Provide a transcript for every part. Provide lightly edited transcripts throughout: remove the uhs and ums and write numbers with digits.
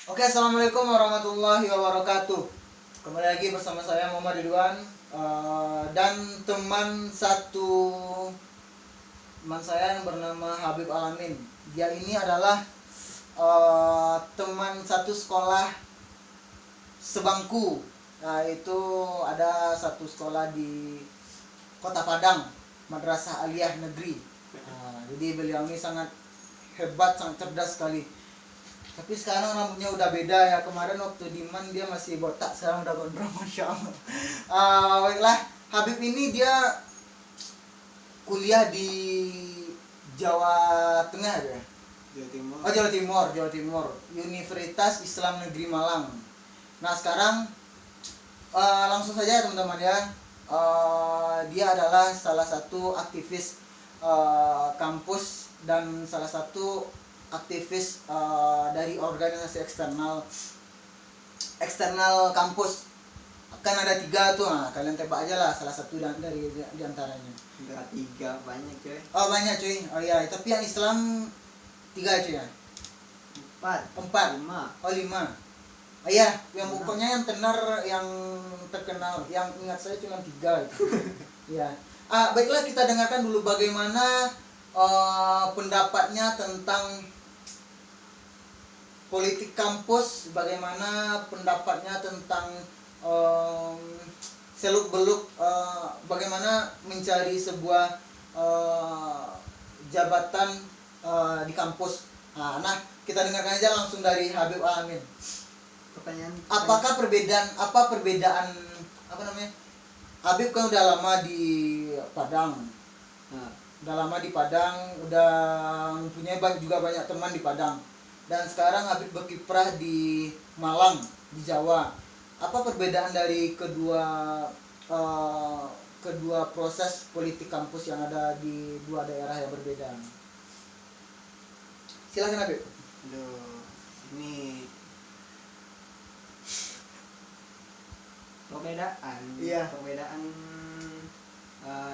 Oke, assalamualaikum warahmatullahi wabarakatuh. Kembali lagi bersama saya Muhammad Ridwan dan teman saya yang bernama Habib Alamin. Dia ini adalah teman satu sekolah sebangku. Nah, itu ada satu sekolah di Kota Padang, Madrasah Aliyah Negeri. Jadi beliau ini sangat hebat, sangat cerdas sekali. Tapi sekarang rambutnya udah beda ya. Kemarin waktu Diman dia masih botak, sekarang udah gondrong, masya Allah. Baiklah, Habib ini dia kuliah di Jawa Tengah ya. Jawa Timur. Oh, Jawa Timur, Universitas Islam Negeri Malang. Nah sekarang langsung saja teman-teman ya. Dia adalah salah satu aktivis kampus dan salah satu aktivis dari organisasi eksternal kampus. Kan ada 3 tuh, nah, kalian tebak aja lah salah satu dari diantaranya. Enggak 3, banyak coy. Oh banyak cuy, oh iya, tapi yang Islam 3 cuy ya. 4. 5. Oh 5. Oh iya, yang pokoknya yang tenar, yang terkenal, yang ingat saya cuma 3 gitu. Ya. Baiklah, kita dengarkan dulu bagaimana pendapatnya tentang politik kampus, bagaimana pendapatnya tentang seluk beluk bagaimana mencari sebuah jabatan di kampus. Nah, kita dengarkan aja langsung dari Habib Alamin. Apa perbedaan apa namanya? Habib kan udah lama di Padang. Nah, Udah lama di Padang, udah mempunyai juga banyak teman di Padang. Dan sekarang Habib berkiprah di Malang, di Jawa. Apa perbedaan dari kedua proses politik kampus yang ada di 2 daerah yang berbeda? Silakan Habib. aduh, ini perbedaan. Iya. Perbedaan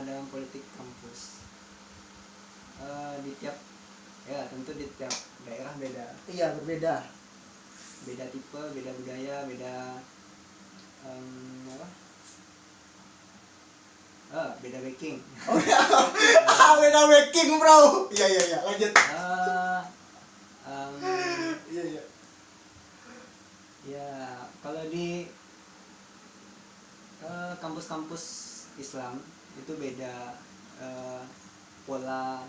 dalam politik kampus. Tentu di tiap daerah beda. Iya, berbeda. Beda tipe, beda budaya, beda beda backing. Oh ya. Beda backing, Bro. Iya, lanjut. Iya. Ya, kalau di kampus-kampus Islam itu beda pola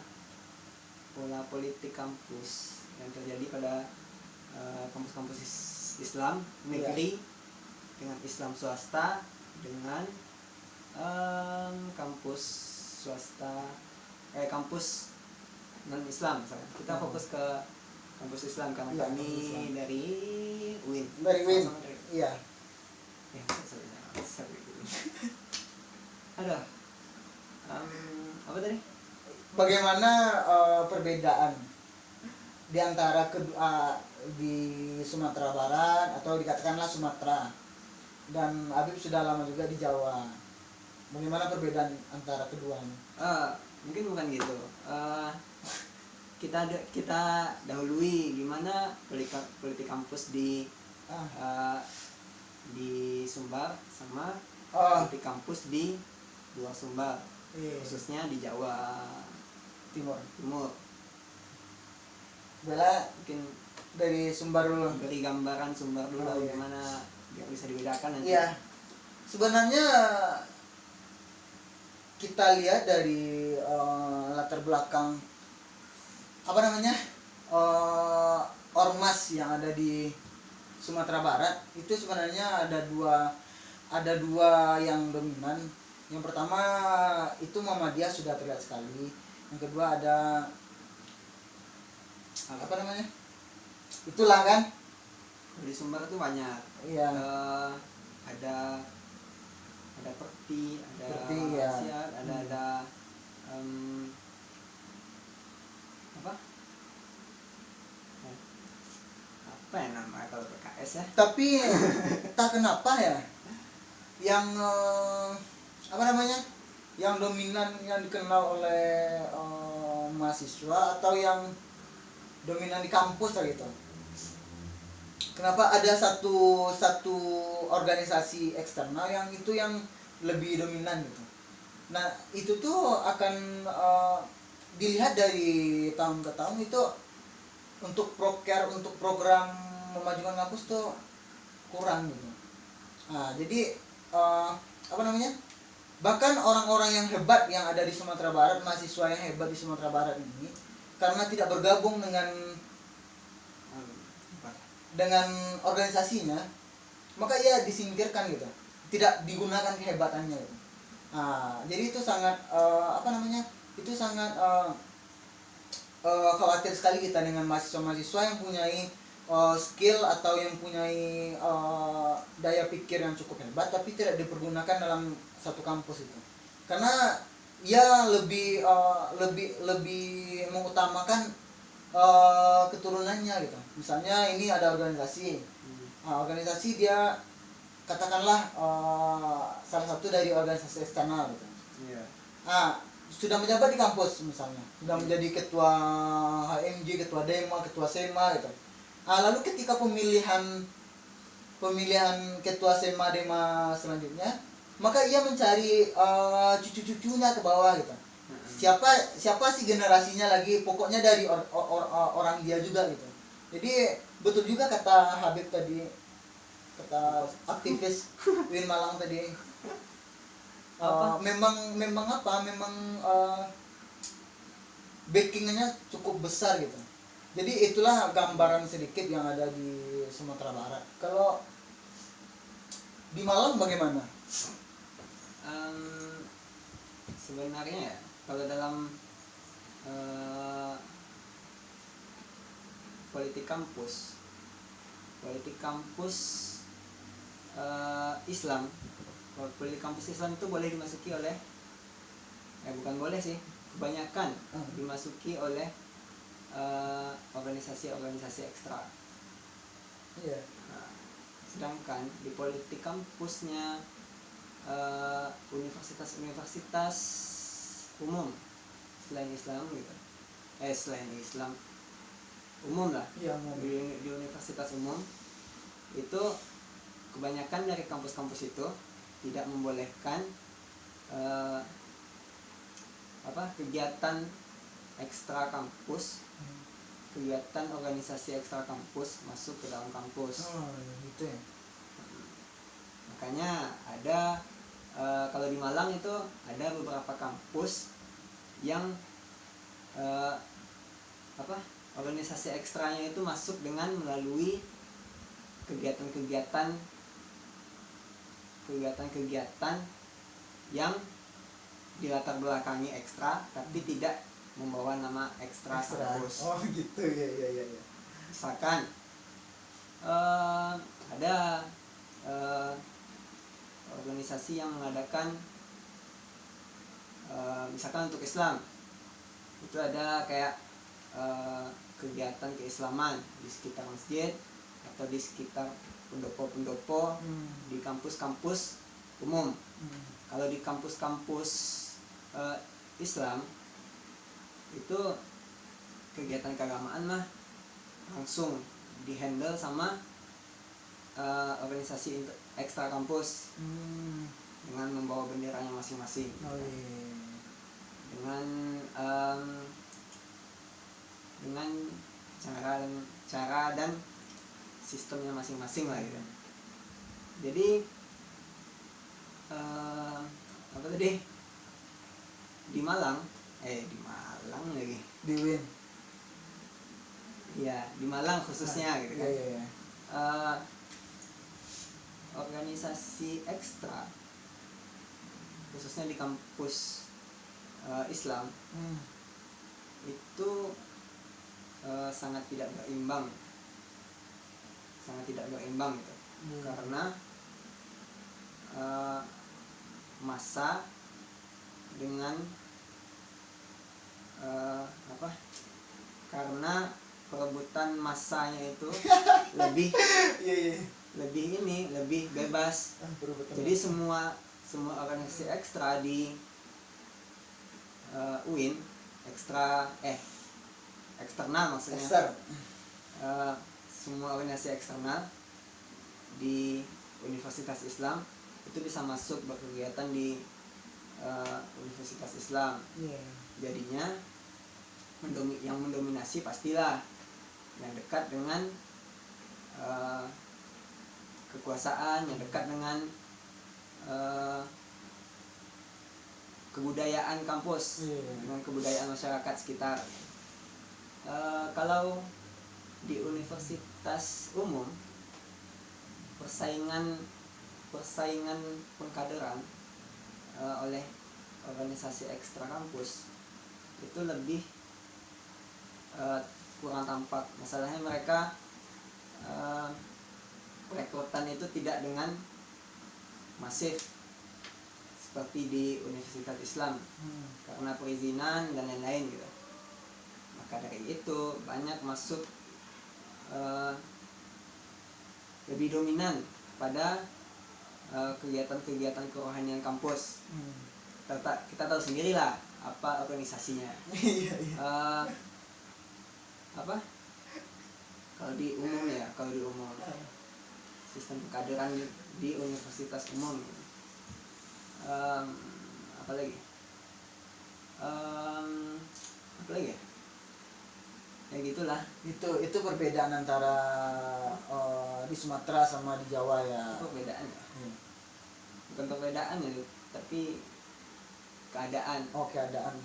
politik kampus yang terjadi pada kampus-kampus Islam negeri dengan Islam swasta dengan kampus swasta kampus non Islam. Kita fokus ke kampus Islam karena Iya, kami kampus Islam. dari UIN. Dari Win. Sama-sama dari- Iya. sorry. Ada apa tadi? Bagaimana perbedaan di antara di Sumatera Barat atau dikatakanlah Sumatera, dan Habib sudah lama juga di Jawa. Bagaimana perbedaan antara keduanya? Mungkin bukan gitu. Kita dahului gimana politik kampus di Sumbar sama politik kampus di luar Sumbar, khususnya di Jawa Timur. Bella Mungkin dari Sumbar dulu. beri gambaran Sumbar dulu Oh, iya. gimana biar bisa dibedakan nanti. Iya. Sebenarnya kita lihat dari latar belakang apa namanya? Ormas yang ada di Sumatera Barat itu sebenarnya ada dua yang dominan. Yang pertama itu Muhammadiyah, sudah terlihat sekali. Yang kedua ada apa namanya? Itulah kan? Di Sumbar itu banyak. Iya. Ada Perti, ada Perti, ya. Siat, ada apa ya namanya kalau PKS ya? Tapi entah kenapa ya, yang apa namanya, yang dominan, yang dikenal oleh mahasiswa atau yang dominan di kampus lah gitu, kenapa ada satu organisasi eksternal yang itu yang lebih dominan gitu. Nah itu tuh akan dilihat dari tahun ke tahun itu untuk untuk program memajukan kampus tuh kurang gitu. Nah jadi apa namanya, bahkan orang-orang yang hebat yang ada di Sumatera Barat, mahasiswa yang hebat di Sumatera Barat ini, karena tidak bergabung dengan organisasinya, maka ia disingkirkan gitu, tidak digunakan kehebatannya gitu. Nah, jadi itu sangat apa namanya, itu sangat khawatir sekali kita dengan mahasiswa-mahasiswa yang punyai skill atau yang punyai daya pikir yang cukup hebat tapi tidak dipergunakan dalam satu kampus itu, karena ia lebih mengutamakan keturunannya gitu. Misalnya ini ada organisasi, organisasi dia katakanlah salah satu dari organisasi eksternal gitu. Sudah menjabat di kampus misalnya, sudah menjadi ketua HMJ, ketua Dema, ketua SEMA gitu. Lalu ketika pemilihan ketua SEMA Dema selanjutnya, maka ia mencari cucu-cucunya ke bawah gitu. Siapa sih generasinya lagi, pokoknya dari orang dia juga gitu. Jadi betul juga kata Habib tadi, kata aktivis Win Malang tadi, memang backingnya cukup besar gitu. Jadi itulah gambaran sedikit yang ada di Sumatera Barat. Kalau di Malang bagaimana? Sebenarnya ya, kalau dalam politik kampus Islam, politik kampus Islam itu boleh dimasuki oleh, bukan boleh sih, kebanyakan dimasuki oleh organisasi-organisasi ekstra. Nah, sedangkan di politik kampusnya universitas-universitas umum selain Islam gitu, selain Islam umum lah, di universitas umum itu kebanyakan dari kampus-kampus itu tidak membolehkan kegiatan ekstra kampus, kegiatan organisasi ekstra kampus masuk ke dalam kampus. Gitu ya. Makanya ada kalau di Malang itu ada beberapa kampus yang organisasi ekstranya itu masuk dengan melalui kegiatan-kegiatan yang dilatar belakangi ekstra tapi tidak membawa nama ekstra kampus. Oh gitu ya. Misalkan ada organisasi yang mengadakan misalkan untuk Islam itu ada kayak kegiatan keislaman di sekitar masjid atau di sekitar pendopo-pendopo di kampus-kampus umum. Kalau di kampus-kampus Islam itu kegiatan keagamaan mah langsung dihandle sama organisasi ekstra kampus dengan membawa benderanya masing-masing, dengan cara dan sistemnya masing-masing lah gitu. Jadi di Malang lagi di Win, ya di Malang khususnya gitu kan. Organisasi ekstra khususnya di kampus Islam itu sangat tidak berimbang gitu. Karena massa dengan karena perebutan massanya itu lebih bebas. Jadi semua organisasi ekstra di UIN eksternal maksudnya semua organisasi eksternal di Universitas Islam itu bisa masuk berkegiatan di Universitas Islam. Iya. Jadinya yang mendominasi pastilah yang dekat dengan kekuasaan, yang dekat dengan kebudayaan kampus, dengan kebudayaan masyarakat sekitar. Kalau di universitas umum persaingan pengkaderan oleh organisasi ekstra kampus itu lebih kurang tampak. Masalahnya mereka rekrutan itu tidak dengan masif seperti di Universitas Islam karena perizinan dan lain-lain gitu. Maka dari itu banyak masuk lebih dominan pada kegiatan-kegiatan kerohanian kampus. Kita tahu sendirilah apa organisasinya. Apa kalau di umum sistem pengkaderan di universitas umum. Apa lagi ya, ya gitulah. Itu perbedaan antara di Sumatera sama di Jawa ya. Perbedaan ya, bukan perbedaan ya, tapi keadaan.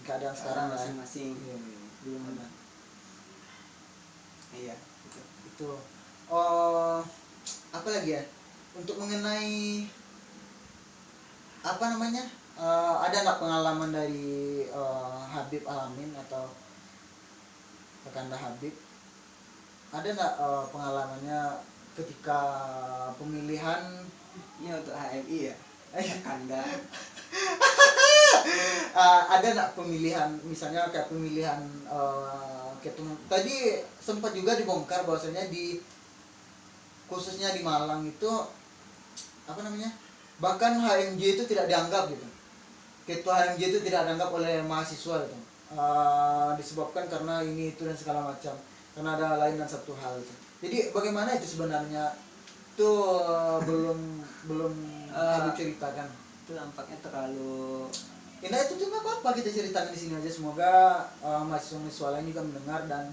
Keadaan sekarang masing-masing. Belum ada. Iya, Itu apa lagi ya? Untuk mengenai apa namanya? Ada nggak pengalaman dari Habib Alamin atau Kakanda Habib? Ada nggak pengalamannya ketika pemilihan ini untuk HMI ya? Kakanda. Ada nggak pemilihan, misalnya kayak pemilihan ketum, tadi sempat juga dibongkar bahwasanya khususnya di Malang itu apa namanya, bahkan HMJ itu tidak dianggap gitu, ketua HMJ itu tidak dianggap oleh mahasiswa gitu. Disebabkan karena ini itu dan segala macam, karena ada lain dan satu hal itu. Jadi bagaimana itu sebenarnya itu belum Habib ceritakan. Itu nampaknya terlalu Itu tuh nggak apa-apa, kita ceritakan di sini aja. Semoga mahasiswa-mahasiswa lain juga mendengar dan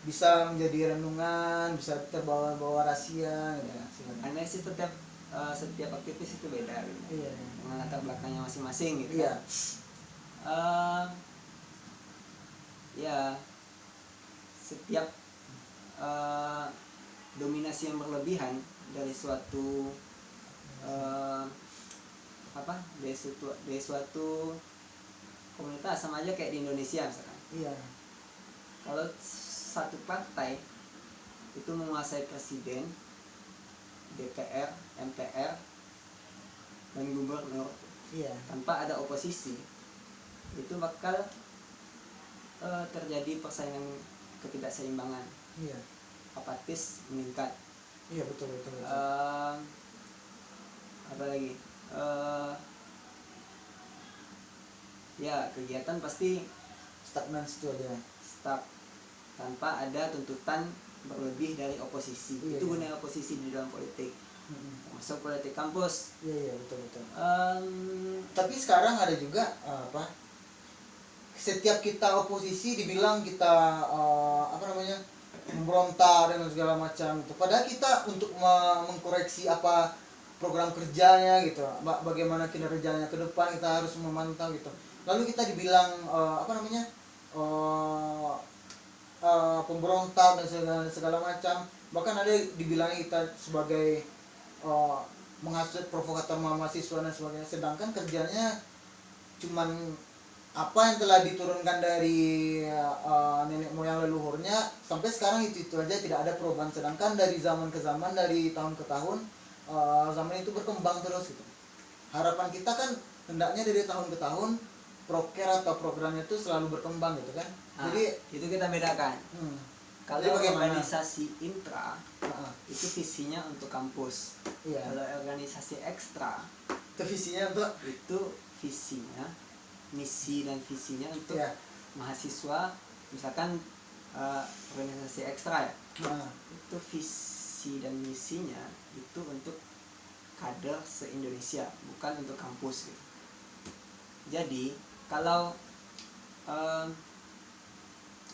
bisa menjadi renungan, bisa terbawa-bawa rahasia gitu. Karena sih setiap aktivis itu beda gitu. Iya. Dengan latar belakangnya masing-masing gitu. Iya. Ya setiap dominasi yang berlebihan dari suatu dari suatu komunitas, sama aja kayak di Indonesia misalkan. Iya. Kalau satu partai itu menguasai presiden, DPR, MPR, dan gubernur, Iya. tanpa ada oposisi, itu bakal terjadi persaingan ketidakseimbangan. Iya. Apatis meningkat. Iya, betul. Apa lagi? Ya kegiatan pasti Stagnan situ aja. stuck tanpa ada tuntutan berlebih dari oposisi. Iya, Itu iya. gunanya oposisi di dalam politik, termasuk politik kampus. Iya, betul. Tapi sekarang ada juga setiap kita oposisi dibilang kita memberontak dan segala macam itu. Padahal kita untuk mengkoreksi apa program kerjanya gitu, bagaimana kinerjanya ke depan kita harus memantau gitu. Lalu kita dibilang pemberontak dan segala macam. Bahkan ada dibilang kita sebagai menghasut provokator mahasiswa dan sebagainya. Sedangkan kerjanya cuman apa yang telah diturunkan dari nenek moyang leluhurnya sampai sekarang itu aja, tidak ada perubahan. Sedangkan dari zaman ke zaman, dari tahun ke tahun, zaman itu berkembang terus gitu. Harapan kita kan hendaknya dari tahun ke tahun proker atau programnya itu selalu berkembang gitu kan. Jadi itu kita bedakan. Kalau Jadi bagaimana? organisasi intra itu visinya untuk kampus. Iya. Kalau organisasi ekstra Itu visinya untuk itu visinya, misi dan visinya untuk Iya. mahasiswa. Misalkan organisasi ekstra ya, Nah, itu visi dan misinya itu untuk kader se-Indonesia, bukan untuk kampus gitu. Jadi kalau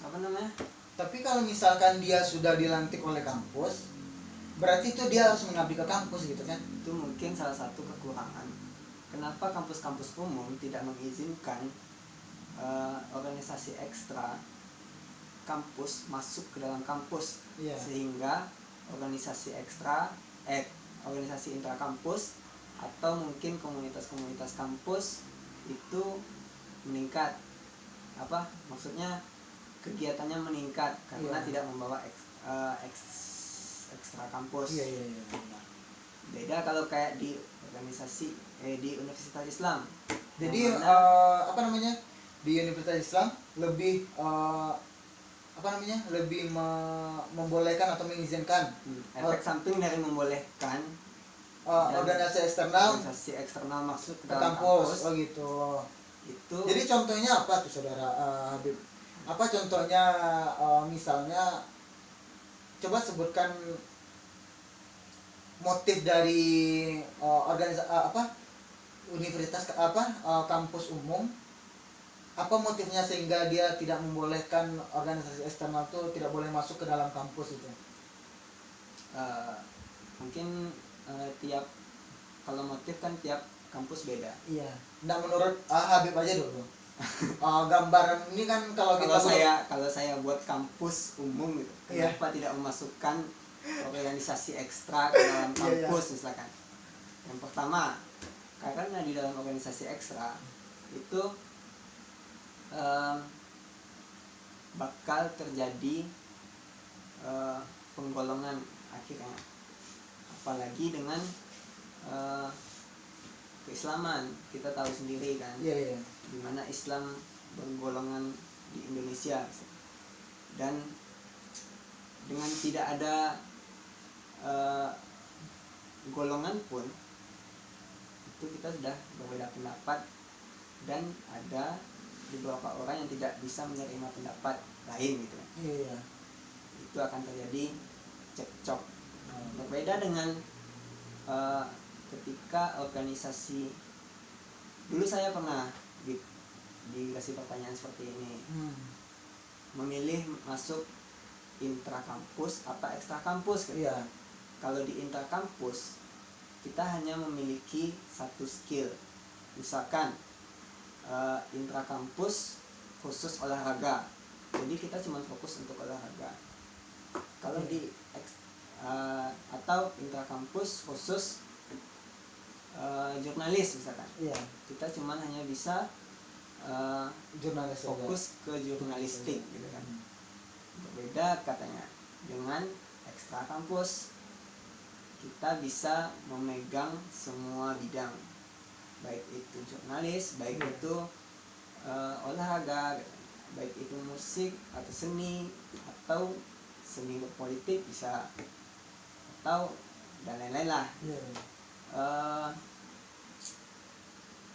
apa namanya, tapi kalau misalkan dia sudah dilantik oleh kampus, berarti itu dia harus mengabdi ke kampus gitu kan? itu mungkin salah satu kekurangan kenapa kampus-kampus umum tidak mengizinkan organisasi ekstra kampus masuk ke dalam kampus. Iya. Sehingga organisasi ekstra organisasi intrakampus atau mungkin komunitas-komunitas kampus itu meningkat, apa maksudnya kegiatannya meningkat karena Iya. tidak membawa ekstra kampus. Iya, iya, iya, benar. Beda kalau kayak di organisasi di Universitas Islam. Jadi Yang mana- apa namanya, di Universitas Islam lebih apa namanya, lebih membolehkan atau mengizinkan efek samping dari membolehkan organisasi eksternal organisasi eksternal masuk ke ke dalam kampus. kampus Oh gitu. itu. Jadi contohnya apa tuh saudara Habib? Apa contohnya, misalnya coba sebutkan motif dari organisasi universitas kampus umum, apa motifnya sehingga dia tidak membolehkan organisasi eksternal itu tidak boleh masuk ke dalam kampus itu? Mungkin tiap, kalau motif kan tiap kampus beda. Iya. Nah menurut Habib aja dulu. Gambaran ini kan kalau kita Kalau saya buat kampus umum gitu, Iya. kenapa tidak memasukkan organisasi ekstra ke dalam Iya, kampus misalkan? Yang pertama, karena di dalam organisasi ekstra itu bakal terjadi penggolongan akhirnya, apalagi dengan keislaman. Kita tahu sendiri kan, Iya, iya. di mana Islam bergolongan di Indonesia, dan dengan tidak ada golongan pun itu kita sudah berbeda pendapat, dan ada beberapa orang yang tidak bisa menerima pendapat lain gitu kan. Iya. Itu akan terjadi cekcok. Berbeda dengan ketika organisasi, dulu saya pernah dikasih pertanyaan seperti ini, memilih masuk intrakampus apa ekstra kampus gitu. Iya. Kalau di intrakampus kita hanya memiliki satu skill, misalkan intrakampus khusus olahraga, jadi kita cuma fokus untuk olahraga. Kalau di atau intrakampus khusus jurnalis misalkan, Iya. kita cuma hanya bisa Jurnalis fokus ke jurnalistik gitu kan. Berbeda katanya dengan ekstra kampus, kita bisa memegang semua bidang, baik itu jurnalis, baik itu olahraga, baik itu musik atau seni, atau seni berpolitik bisa, atau dan lain-lain lah. Iya.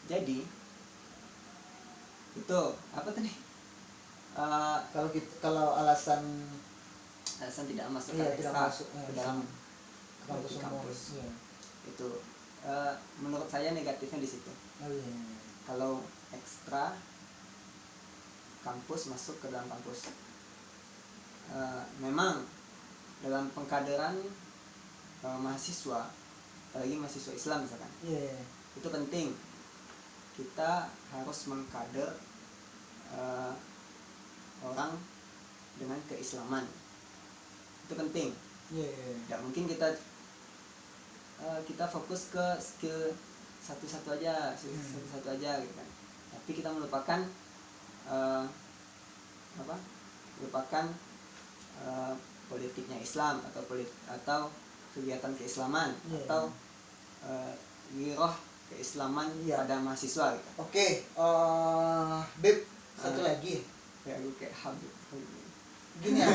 Jadi itu apa tadi, Kalau alasan tidak masuk Iya, tidak ekstra masuk, ke dalam kampus umum. kampus. Iya. Itu menurut saya negatifnya di situ. Oh, iya. Kalau ekstra kampus masuk ke dalam kampus, memang dalam pengkaderan mahasiswa, apalagi mahasiswa Islam misalkan, Iya. itu penting. Kita harus mengkader orang dengan keislaman, itu penting. Iya. Tidak mungkin kita fokus ke skill satu-satu aja gitu kan, tapi kita melupakan politiknya Islam, atau kegiatan keislaman, Iya. atau giroh keislaman Iya. pada mahasiswa gitu. Oke, Beb, satu lagi. Kayak gue kayak Habib. Gini ya,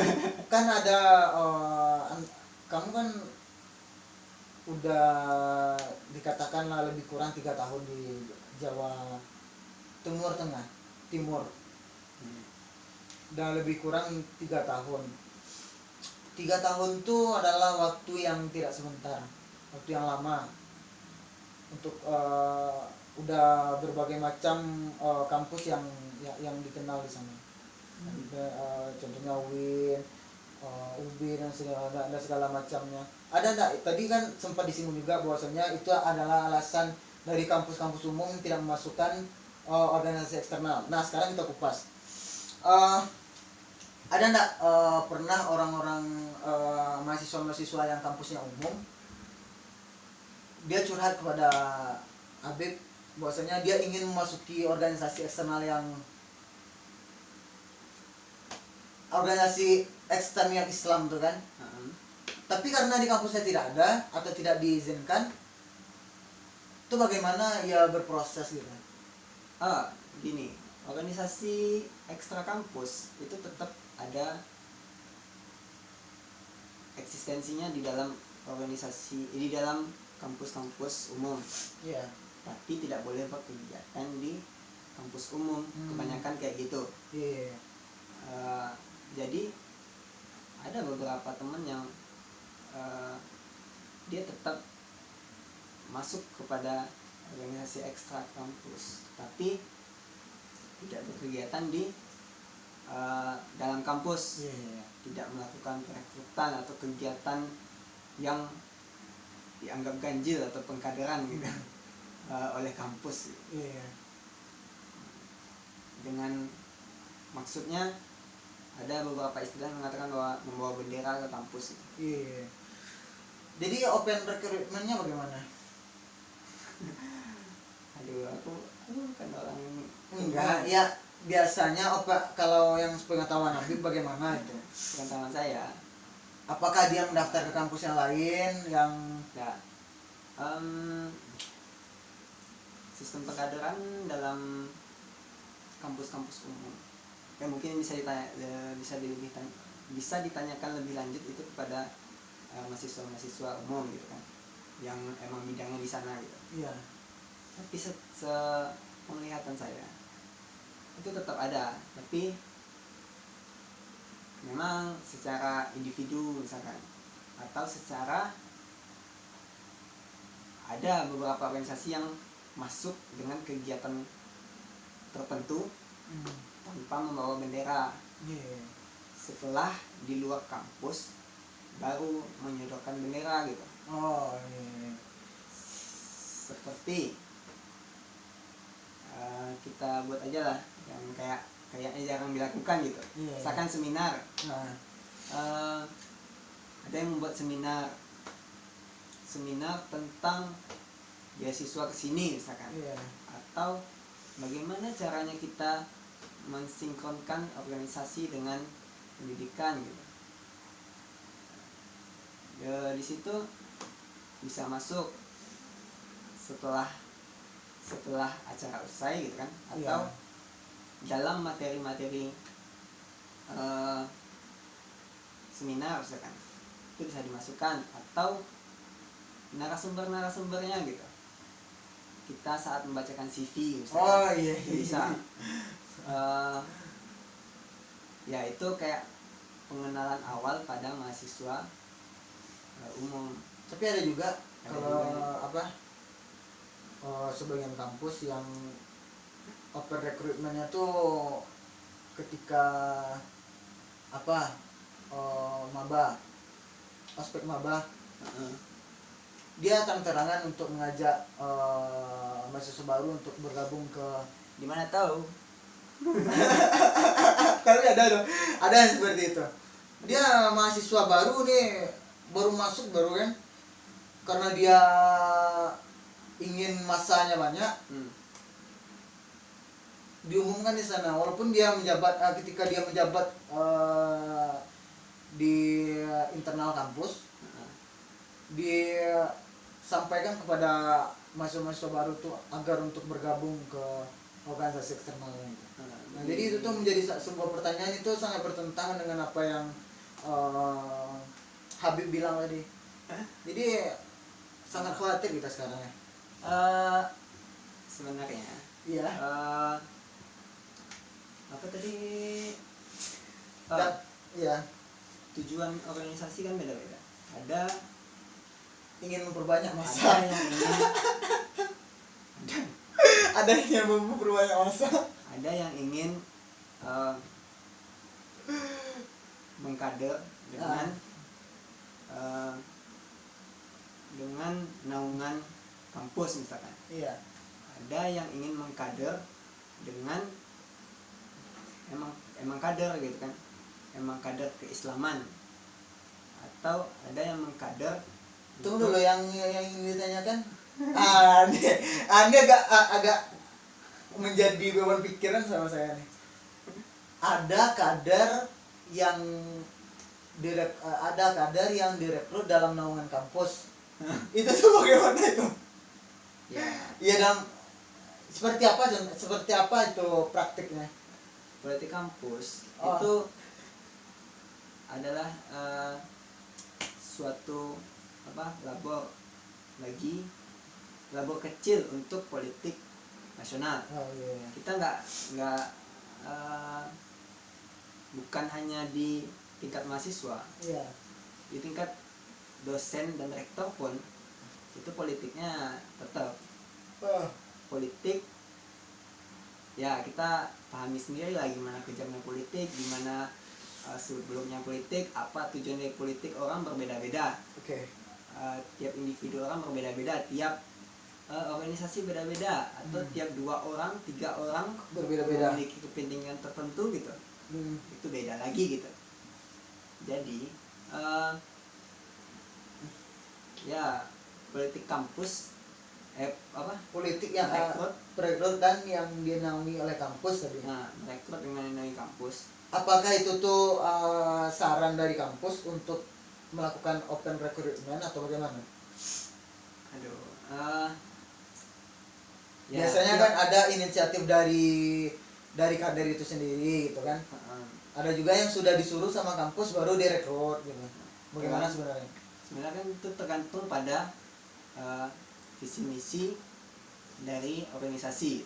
kan ada kamu kan udah dikatakan lebih kurang 3 tahun di Jawa Timur Tengah, Timur. dan lebih kurang 3 tahun. 3 tahun itu adalah waktu yang tidak sebentar, waktu yang lama untuk udah berbagai macam kampus yang dikenal di sana. Contohnya UIN, UB dan segala macamnya. Ada enggak? Tadi kan sempat disinggung juga bahwasanya itu adalah alasan dari kampus-kampus umum tidak memasukkan organisasi eksternal. Nah, sekarang kita kupas. Ada enggak pernah orang-orang mahasiswa-mahasiswa yang kampusnya umum dia curhat kepada Habib bahwasanya dia ingin memasuki organisasi eksternal yang organisasi eksternal Islam tuh kan. Tapi karena di kampusnya tidak ada atau tidak diizinkan, itu bagaimana ya berproses gitu? Gini, organisasi ekstra kampus itu tetap ada eksistensinya di dalam di dalam kampus-kampus umum. Iya. Tapi tidak boleh berkegiatan di kampus umum. Kebanyakan kayak gitu. Iya. Jadi ada beberapa teman yang dia tetap masuk kepada organisasi ekstra kampus, tapi tidak berkegiatan di dalam kampus. Tidak melakukan perekrutan atau kegiatan yang dianggap ganjil atau pengkaderan gitu oleh kampus. Dengan maksudnya ada beberapa istilah yang mengatakan bahwa membawa bendera ke kampus. Jadi open recruitment-nya bagaimana? Aku bukan orang enggak, ya biasanya kalau yang pengetahuan Habib bagaimana itu? Pengetahuan saya, apakah dia mendaftar ke kampus yang lain yang enggak. Sistem pengkaderan dalam kampus-kampus umum mungkin bisa ditanyakan lebih lanjut itu kepada mahasiswa-mahasiswa umum gitu kan, yang emang bidangnya di sana gitu. Iya. Tapi penglihatan saya itu tetap ada, tapi memang secara individu misalkan, atau secara ada beberapa organisasi yang masuk dengan kegiatan tertentu tanpa membawa bendera. Setelah di luar kampus baru menyodorkan bendera gitu. Seperti kita buat aja lah yang kayaknya jarang dilakukan gitu. Misalkan seminar. Ada yang membuat seminar tentang beasiswa kesini misalkan. Atau bagaimana caranya kita mensinkronkan organisasi dengan pendidikan gitu. Di situ bisa masuk setelah acara usai gitu kan, atau dalam materi-materi seminar misalkan itu bisa dimasukkan, atau narasumbernya gitu. Kita saat membacakan CV misalkan, bisa ya itu kayak pengenalan awal pada mahasiswa umum. Tapi ada juga sebagian kampus yang open recruitment-nya tuh ketika maba, ospek maba, dia terang-terangan untuk mengajak mahasiswa baru untuk bergabung ke di mana tahu. Tapi ada yang seperti itu. Dia mahasiswa baru nih, baru masuk kan, karena dia ingin masanya banyak, diumumkan di sana. Walaupun dia menjabat ketika dia menjabat di internal kampus, disampaikan kepada mahasiswa baru tuh agar untuk bergabung ke organisasi eksternal itu. Nah, jadi itu tuh menjadi sebuah pertanyaan, itu sangat bertentangan dengan apa yang Habib bilang tadi. Jadi sangat khawatir kita sekarang ya. Sebenarnya iya. Apa tadi Dan ya tujuan organisasi kan beda-beda. Ada ingin memperbanyak ada masa. yang ingin Ada yang memperbanyak masa. ada yang ingin eh, mengkader dengan naungan kampus misalkan. Iya. Ada yang ingin mengkader dengan emang kader gitu kan, emang kader keislaman. Atau ada yang mengkader Tunggu dulu yang ingin ditanyakan. Anda agak menjadi beban pikiran sama saya nih. Ada kader yang direkrut dalam naungan kampus. Itu tuh bagaimana itu? ya Iya, dalam seperti apa itu praktiknya? politik kampus Oh. itu adalah suatu labor kecil untuk politik nasional. Oh iya. Kita nggak bukan hanya di tingkat mahasiswa, Iya. di tingkat dosen dan rektor pun itu politiknya tetap Oh. politik. Ya kita pahami sendiri lah gimana kejamnya politik, gimana sebelumnya politik, apa tujuan dari politik. Orang berbeda-beda, Oke. tiap individu orang berbeda-beda, tiap organisasi beda-beda, atau tiap 2 orang 3 orang Berbeda-beda. memiliki kepentingan tertentu gitu, Hmm. itu beda lagi gitu. Jadi ya politik kampus Politik yang merekrut perekrut dan yang dinaungi oleh kampus tadi. merekrut dengan nilai kampus. Apakah itu tuh saran dari kampus untuk melakukan open recruitment atau bagaimana? Biasanya kan ada inisiatif dari kader itu sendiri gitu kan. Ada juga yang sudah disuruh sama kampus baru direkrut gitu. Bagaimana sebenarnya? Sebenarnya kan itu tergantung pada visi misi dari organisasi.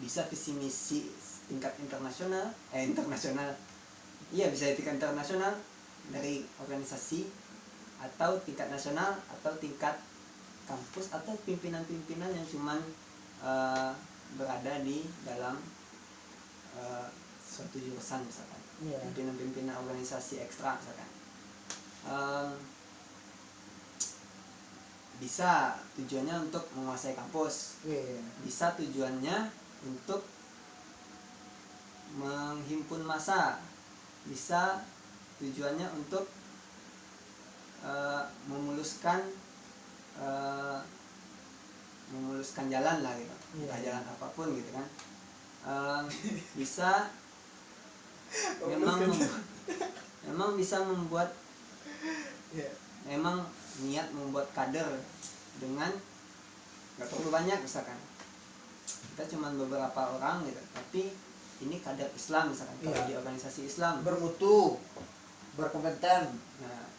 Bisa visi misi tingkat internasional, iya bisa tingkat internasional dari organisasi, atau tingkat nasional, atau tingkat kampus, atau pimpinan-pimpinan yang cuman berada di dalam suatu jurusan misalkan. Iya. Pimpinan-pimpinan organisasi ekstra misalkan. Bisa tujuannya untuk menguasai kampus, Iya. bisa tujuannya untuk menghimpun massa, bisa tujuannya untuk memuluskan jalan lah gitu, Iya. entah jalan apapun gitu kan. Bisa memang bisa membuat, Iya. memang niat membuat kader dengan nggak perlu banyak misalkan, kita cuma beberapa orang gitu, tapi ini kader Islam misalkan. Kalau Iya. di organisasi Islam, Bermutu, berkompeten. nah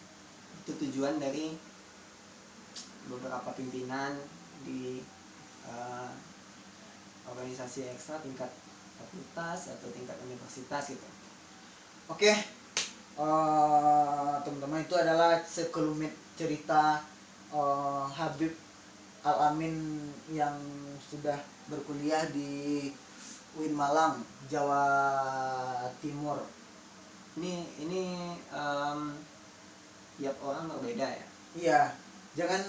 itu tujuan dari beberapa pimpinan di organisasi ekstra tingkat fakultas atau tingkat universitas gitu. Oke, teman-teman, itu adalah sekelumit cerita Habib Al-Amin yang sudah berkuliah di UIN Malang, Jawa Timur. Ini tiap orang berbeda ya. Iya, jangan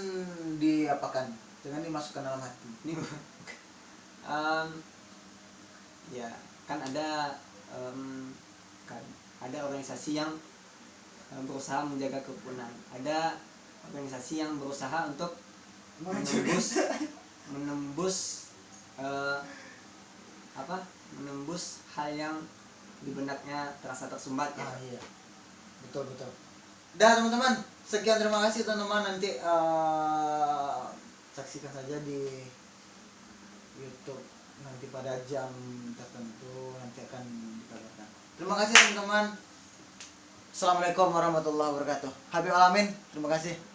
jangan dimasukkan dalam hati. Ini ya kan ada organisasi yang berusaha menjaga kerukunan, ada organisasi yang berusaha untuk menembus hal yang di benaknya terasa tersumbat ya. Iya, betul. Dah teman-teman, sekian, terima kasih teman-teman. Nanti saksikan saja di YouTube nanti pada jam tertentu, nanti akan dikabarkan. Terima kasih teman-teman. Assalamualaikum warahmatullahi wabarakatuh. Habib Al-Amin, terima kasih.